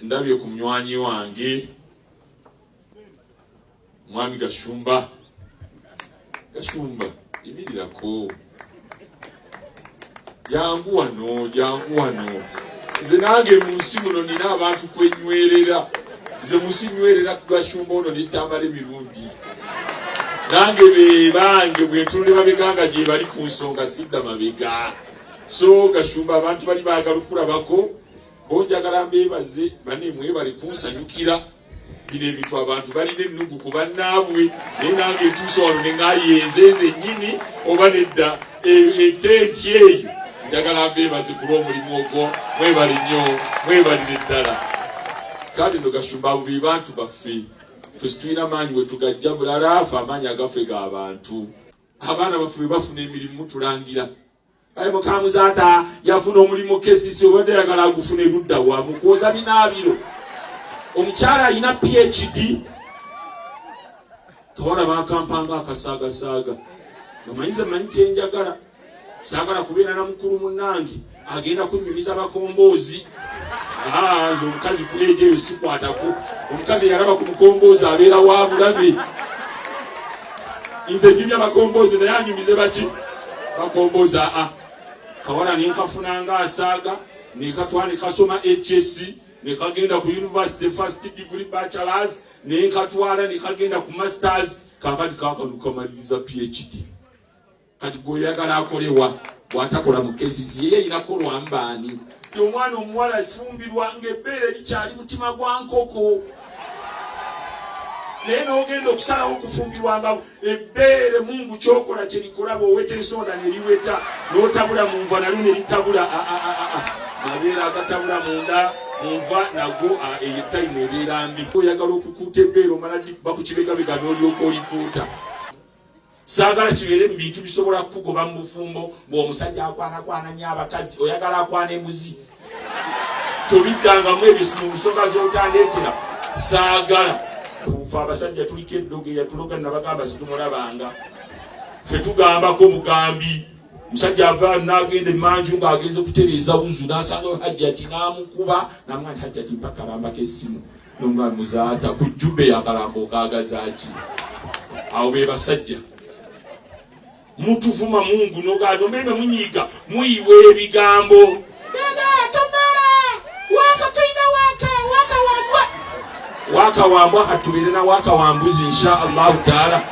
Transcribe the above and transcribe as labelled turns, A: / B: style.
A: ndabye ku munywanyi wange mwami Gashumba imirirako jangu wano nze nange mu nsi muno nina abantu kwenywerera nze mu nsi nywerera ku Gashumba ono nitambala emirundi nange bebange bwentunule mabeganga gye bali ku nsonga sidda mabega so Gashumba abantu bali baagala okulabako bonjagala mbebaze banemwe bali kunsanyukira bino ebintu abantu balina ennugu ku bannaabwe naye nange etuusa wano ne ngayenzeze nnyini oba nedda etenti eyo njagala mbebaze ku lw'omulimu ogwo mwebali nnyo mwebalire ddala kale no Gashumba abo be bantu baffe ffe situlina maanyi we tugajja bulala ffe amaanyi agaffe g'abantu abaana baffe bwe bafuna emirimu tulangira kale mukamuzaata yafuna omulimu kesisi obadde yagala agufuna erudda wa mukwoza binaabiro omukyala alina PhD kawala bakampanga akasaagasaaga omanyiza manyi kyenjagala saagala kubeera na mukulu munnange agenda kunnyumiza bakomboozi nze omukazi kuleeja eyo sikwatako omukazi yalaba ku mukomboozi abeera wa bulabe nze nyumya bakomboozi naye anyumize baki bakomboozi kawala nenkafunanga asaaga nekatwala nekasoma HSC nekagenda ku university first degree bachelors nekatwala nekagenda ku masters kakati kakanukamaliriza PhD kati goyagala akolewa bwatakola mu kesisi yeye inakolwa mbaani omwana omuwala afumbirwa ng'ebbeere likyali mutima gwa nkoko naye n'ogenda okusalawo okufumbirwa nga ebbeere Mungu kyokola kye likola bw'oweta ensonda ne liweta n'otabula mu nva nalyo ne litabula mabeera agatabula munda munva nago eyetayimu ebeera mbi oyagala okukuuta ebbeere omala liba ku kibegabega n'olyoka olikuuta saagala kibeere mu bintu bisobola kukugoba mu bufumbo ng'omusajja akwanakwana nnyo abakazi oyagala akwana embuzi tobiddangamu ebyo mu nsonga z'otandeetera saagala ffe abasajja tuliko eddogo eyatuloga nabagamba situmulabanga ffe tugambako mugambi musajja ava n'agenda emanju ng'agenze okutereeza buzu n'asanga Hajjati n'amukuba n'amwani Hajjati mpaka alambako essimu n'omwani muzaata ku jjubbe yakalambo kaagazaaki awo be basajja mutuvuma Mungu n'ogaano mbeme munyiiga muyiwa ebigambo waka wambwa katubeere na waka wambuzi insha Allahu taala